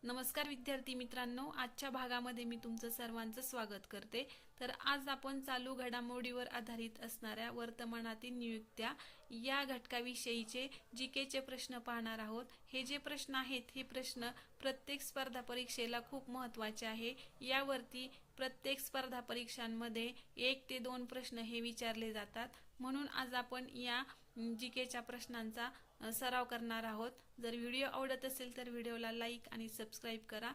नमस्कार विद्यार्थी मित्रांनो, आजच्या भागामध्ये मी तुमचं सर्वांचं स्वागत करते। तर आज आपण चालू घडामोडीवर आधारित असणाऱ्या वर्तमानातील नियुक्त्या या घटकाविषयीचे जीकेचे प्रश्न पाहणार आहोत। हे जे प्रश्न आहेत हे प्रश्न प्रत्येक स्पर्धा परीक्षेला खूप महत्त्वाचे आहे। यावरती प्रत्येक स्पर्धा परीक्षांमध्ये 1 ते 2 प्रश्न हे विचारले जातात, म्हणून आज आपण या जीकेच्या प्रश्नांचा सराव करणार आहोत। जर व्हिडिओ आवडत असेल तर व्हिडिओला लाईक आणि सबस्क्राइब करा।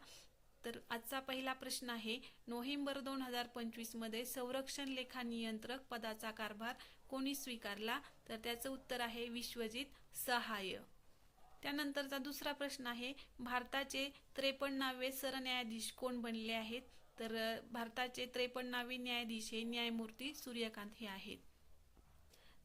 तर आजचा पहिला प्रश्न आहे, नोव्हेंबर 2025 मध्ये संरक्षण लेखा नियंत्रक पदाचा कारभार कोणी स्वीकारला? तर त्याचं उत्तर आहे विश्वजित सहाय। त्यानंतरचा दुसरा प्रश्न आहे, भारताचे 53वे सरन्यायाधीश कोण बनले आहेत? तर भारताचे 53वे न्यायाधीश हे न्यायमूर्ती सूर्यकांत हे आहेत।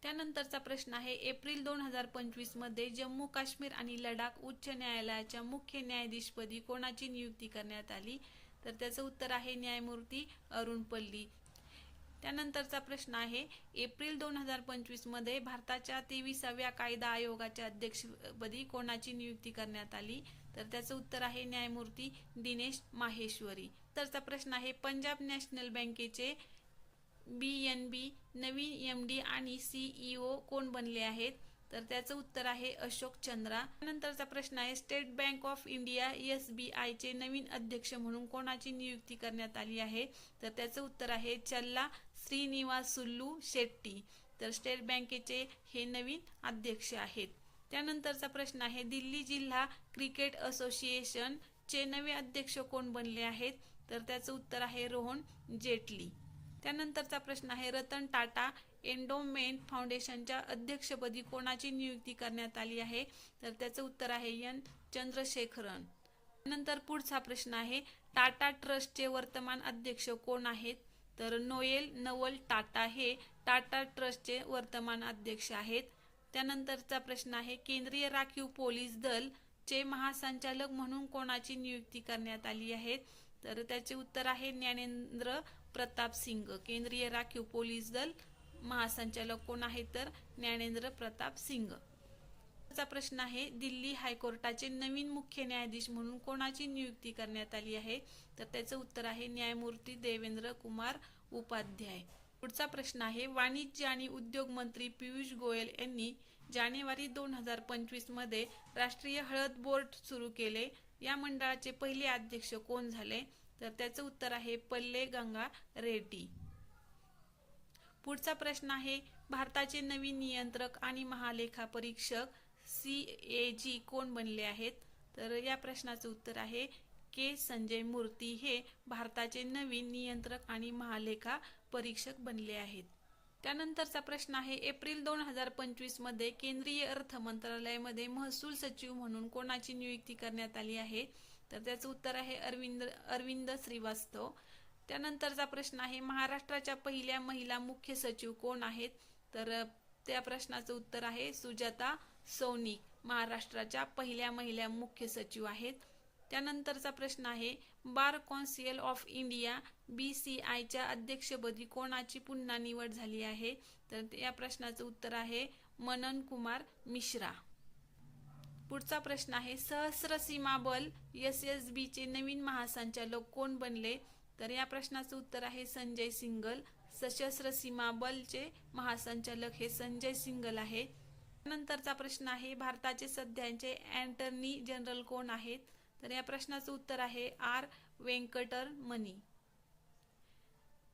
त्यानंतरचा प्रश्न आहे, एप्रिल 2025 मध्ये जम्मू काश्मीर आणि लडाख उच्च न्यायालयाच्या मुख्य न्यायाधीशपदी कोणाची नियुक्ती करण्यात आली? तर त्याचं उत्तर आहे न्यायमूर्ती अरुण पल्ली। त्यानंतरचा प्रश्न आहे, एप्रिल 2025 मध्ये भारताच्या 23व्या कायदा आयोगाच्या अध्यक्षपदी कोणाची नियुक्ती करण्यात आली? तर त्याचं उत्तर आहे न्यायमूर्ती दिनेश माहेश्वरी। तरचा प्रश्न आहे, पंजाब नॅशनल बँकेचे BNB नवीन MD आणि CEO कोण बनले आहेत? तर त्याचं उत्तर आहे अशोक चंद्रा। नंतरचा प्रश्न आहे, state bank of India SBI चे नवीन अध्यक्ष म्हणून कोणाची नियुक्ती करण्यात आली आहे? तर त्याचं उत्तर आहे चल्ला श्रीनिवासुलू शेट्टी। तर स्टेट बँकेचे हे नवीन अध्यक्ष आहेत। त्यानंतरचा प्रश्न आहे, दिल्ली जिल्हा क्रिकेट असोसिएशन चे नवे अध्यक्ष कोण बनले आहेत? तर त्याचं उत्तर आहे रोहन जेटली। त्यानंतरचा प्रश्न आहे, रतन टाटा एंडोमेंट फाउंडेशनच्या अध्यक्षपदी कोणाची नियुक्ती करण्यात आली आहे? तर त्याचं उत्तर आहे N चंद्रशेखरन। नंतर पुढचा प्रश्न आहे, टाटा ट्रस्टचे वर्तमान अध्यक्ष कोण आहेत? तर नोएल नवल टाटा हे टाटा ट्रस्टचे वर्तमान अध्यक्ष आहेत। त्यानंतरचा प्रश्न आहे, केंद्रीय राखीव पोलीस दल चे महासंचालक म्हणून कोणाची नियुक्ती करण्यात आली आहे? तर त्याचे उत्तर आहे ज्ञानेंद्र प्रताप सिंग। केंद्रीय राखीव पोलीस दल महासंचालक कोण आहेत? तर ज्ञानेंद्र प्रताप सिंग। चा प्रश्न आहे, दिल्ली हायकोर्टाचे नवीन मुख्य न्यायाधीश म्हणून कोणाची नियुक्ती करण्यात आली आहे? तर त्याचं उत्तर आहे न्यायमूर्ती देवेंद्र कुमार उपाध्याय। पुढचा प्रश्न आहे, वाणिज्य आणि उद्योग मंत्री पियुष गोयल यांनी जानेवारी 2025 मध्ये राष्ट्रीय हळद बोर्ड सुरू केले। या मंडळाचे पहिले अध्यक्ष कोण झाले? तर त्याचं उत्तर आहे पल्ले गंगा रेड्डी। पुढचा प्रश्न आहे, भारताचे नवीन नियंत्रक आणि महालेखा परीक्षक CAG कोण बनले आहेत? तर या प्रश्नाचं उत्तर आहे के संजय मूर्ती हे भारताचे नवीन नियंत्रक आणि महालेखा परीक्षक बनले आहेत। त्यानंतरचा प्रश्न आहे, एप्रिल 2025 मध्ये केंद्रीय अर्थ मंत्रालयामध्ये महसूल सचिव म्हणून कोणाची नियुक्ती करण्यात आली आहे? तर त्याचं उत्तर आहे अरविंद श्रीवास्तव। त्यानंतरचा प्रश्न आहे, महाराष्ट्राच्या पहिल्या महिला मुख्य सचिव कोण आहेत? तर त्या प्रश्नाचं उत्तर आहे सुजाता सौनिक, महाराष्ट्राच्या पहिल्या महिला मुख्य सचिव आहेत। त्यानंतरचा प्रश्न आहे, bar council of India BCI च्या अध्यक्षपदी कोणाची पुन्हा निवड झाली आहे? तर या प्रश्नाचं उत्तर आहे मनन कुमार मिश्रा। पुढचा प्रश्न आहे, सशस्त्र सीमा बल SSB चे नवीन महासंचालक कोण बनले? तर या प्रश्नाचं उत्तर आहे संजय सिंगल। सशस्त्र सीमा बलचे महासंचालक हे संजय सिंगल आहे। नंतरचा प्रश्न आहे, भारताचे सध्याचे अॅटर्नी जनरल कोण आहेत? तर या प्रश्नाचं उत्तर आहे R वेंकटरमणी।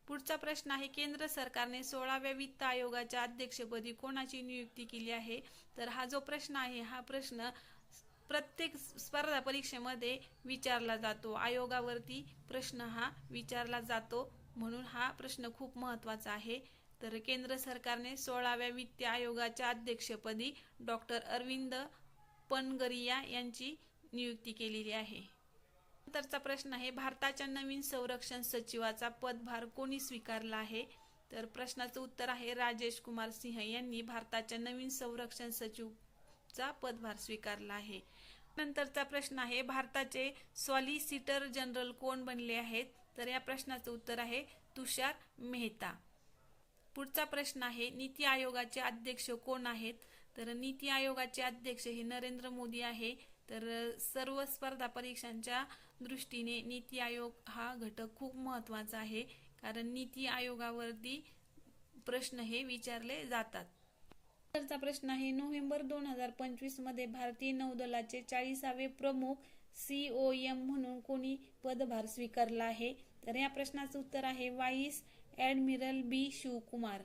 पुढचा प्रश्न आहे, केंद्र सरकारने 16व्या वित्त आयोगाच्या अध्यक्षपदी कोणाची नियुक्ती केली आहे? तर हा जो प्रश्न आहे हा प्रश्न प्रत्येक स्पर्धा परीक्षेमध्ये विचारला जातो। आयोगावरती प्रश्न हा विचारला जातो, म्हणून हा प्रश्न खूप महत्त्वाचा आहे। तर केंद्र सरकारने 16व्या वित्त आयोगाच्या अध्यक्षपदी डॉक्टर अरविंद पनगरिया यांची नियुक्ती केलेली आहे। नंतरचा प्रश्न आहे, भारताच्या नवीन संरक्षण सचिवाचा पदभार कोणी स्वीकारला आहे? तर प्रश्नाचं उत्तर आहे राजेश कुमार सिंह यांनी भारताच्या नवीन संरक्षण सचिवचा पदभार स्वीकारला आहे। नंतरचा प्रश्न आहे, भारताचे सॉलिसिटर जनरल कोण बनले आहेत? तर या प्रश्नाचं उत्तर आहे तुषार मेहता। पुढचा प्रश्न आहे, नीती आयोगाचे अध्यक्ष कोण आहेत? तर नीती आयोगाचे अध्यक्ष हे नरेंद्र मोदी आहे। तर सर्व स्पर्धा परीक्षांच्या दृष्टीने नीती आयोग हा घटक खूप महत्त्वाचा आहे, कारण नीती आयोगावरती प्रश्न हे विचारले जातात. नंतरचा प्रश्न आहे, नोव्हेंबर 2025 मध्ये भारतीय नौदलाचे 40वे प्रमुख COM म्हणून कोणी पदभार स्वीकारला आहे? तर या प्रश्नाचं उत्तर आहे व्हाईस ॲडमिरल बी शिवकुमार.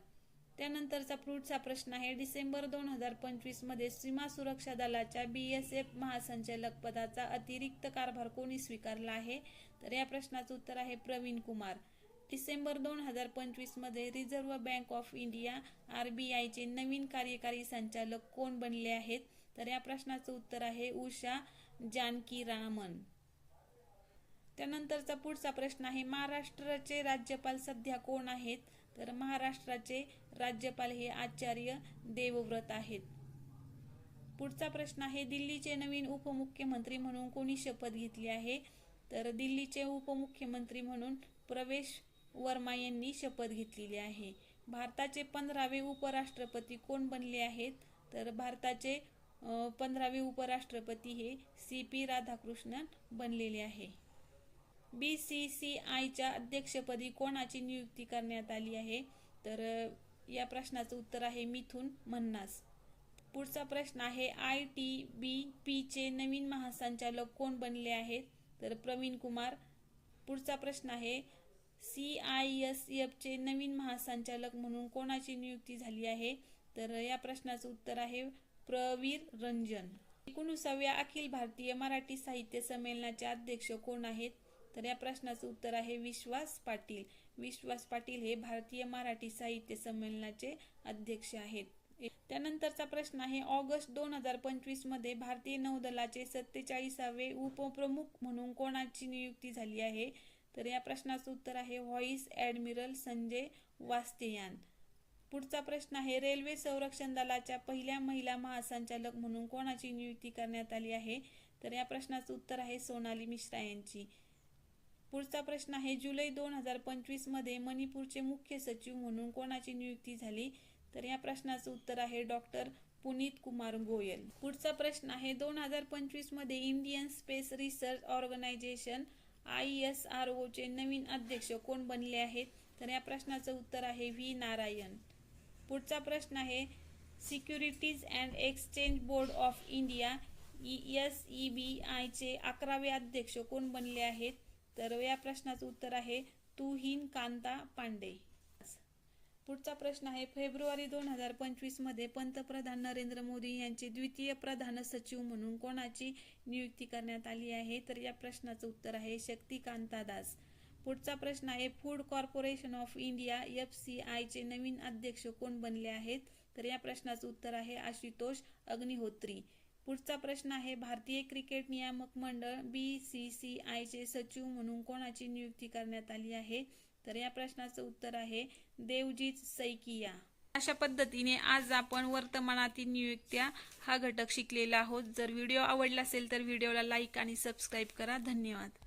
त्यानंतरचा पुढचा प्रश्न आहे, डिसेंबर 2025 मध्ये सीमा सुरक्षा दलाच्या BSF महासंचालक पदाचा अतिरिक्त कारभार कोणी स्वीकारला आहे? तर या प्रश्नाचं उत्तर आहे प्रवीण कुमार. डिसेंबर 2025 मध्ये reserve bank of India RBI चे नवीन कार्यकारी संचालक कोण बनले आहेत? तर या प्रश्नाचं उत्तर आहे उषा जानकीरामन. त्यानंतरचा पुढचा प्रश्न आहे, महाराष्ट्राचे राज्यपाल सध्या कोण आहेत? तर महाराष्ट्राचे राज्यपाल हे आचार्य देवव्रत आहेत. पुढचा प्रश्न आहे, दिल्लीचे नवीन उपमुख्यमंत्री म्हणून कोणी शपथ घेतली आहे? तर दिल्लीचे उपमुख्यमंत्री म्हणून प्रवेश वर्मा यांनी शपथ घेतलेली आहे. भारताचे 15वे उपराष्ट्रपती कोण बनले आहेत? तर भारताचे 15वे उपराष्ट्रपती हे CP राधाकृष्णन बनलेले आहे. BCCIच्या अध्यक्षपदी कोणाची नियुक्ती करण्यात आली आहे? तर या प्रश्नाचं उत्तर आहे मिथुन मन्हास. पुढचा प्रश्न आहे, ITBPचे नवीन महासंचालक कोण बनले आहेत? तर प्रवीण कुमार. पुढचा प्रश्न आहे, CISFचे नवीन महासंचालक म्हणून कोणाची नियुक्ती झाली आहे? तर या प्रश्नाचं उत्तर आहे प्रवीर रंजन. 19व्या अखिल भारतीय मराठी साहित्य संमेलनाचे अध्यक्ष कोण आहेत? तर या प्रश्नाचं उत्तर आहे विश्वास पाटील. विश्वास पाटील हे भारतीय मराठी साहित्य संमेलनाचे अध्यक्ष आहेत. त्यानंतरचा प्रश्न आहे, ऑगस्ट 2025 मध्ये भारतीय नौदलाचे 47वे उपप्रमुख म्हणून कोणाची नियुक्ती झाली आहे? तर या प्रश्नाचं उत्तर आहे व्हाईस ॲडमिरल संजय वास्तेयान. पुढचा प्रश्न आहे, रेल्वे संरक्षण दलाच्या पहिल्या महिला महासंचालक म्हणून कोणाची नियुक्ती करण्यात आली आहे? तर या प्रश्नाचं उत्तर आहे सोनाली मिश्रा यांची. पुढचा प्रश्न आहे, जुलै 2025 मध्ये मणिपूरचे मुख्य सचिव म्हणून कोणाची नियुक्ती झाली? तर या प्रश्नाचं उत्तर आहे डॉक्टर पुनीत कुमार गोयल. पुढचा प्रश्न आहे, 2025 मध्ये Indian space research organisation ISRO चे नवीन अध्यक्ष कोण बनले आहेत? तर या प्रश्नाचं उत्तर आहे V नारायण. पुढचा प्रश्न आहे, securities and exchange board of India SEBI चे 11वे अध्यक्ष कोण बनले आहेत? तर या प्रश्नाचं उत्तर आहे तुहिन कांता पांडे. पुढचा प्रश्न आहे, फेब्रुवारी 2025 मध्ये पंतप्रधान नरेंद्र मोदी यांचे द्वितीय प्रधान सचिव म्हणून कोणाची नियुक्ती करण्यात आली आहे? तर या प्रश्नाचं उत्तर आहे शक्तिकांता दास. पुढचा प्रश्न आहे, food corporation of India FCI चे नवीन अध्यक्ष कोण बनले आहेत? तर या प्रश्नाचं उत्तर आहे आशुतोष अग्निहोत्री. पुढचा प्रश्न आहे, भारतीय क्रिकेट नियामक मंडळ BCCI चे सचिव म्हणून कोणाची नियुक्ती करण्यात आली आहे? तर या प्रश्नाचं उत्तर आहे देवजीत सैकिया. अशा पद्धतीने आज आपण वर्तमानातील नियुक्त्या हा घटक शिकलेला आहोत. जर व्हिडिओ आवडला असेल तर व्हिडिओला लाईक आणि सबस्क्राईब करा. धन्यवाद.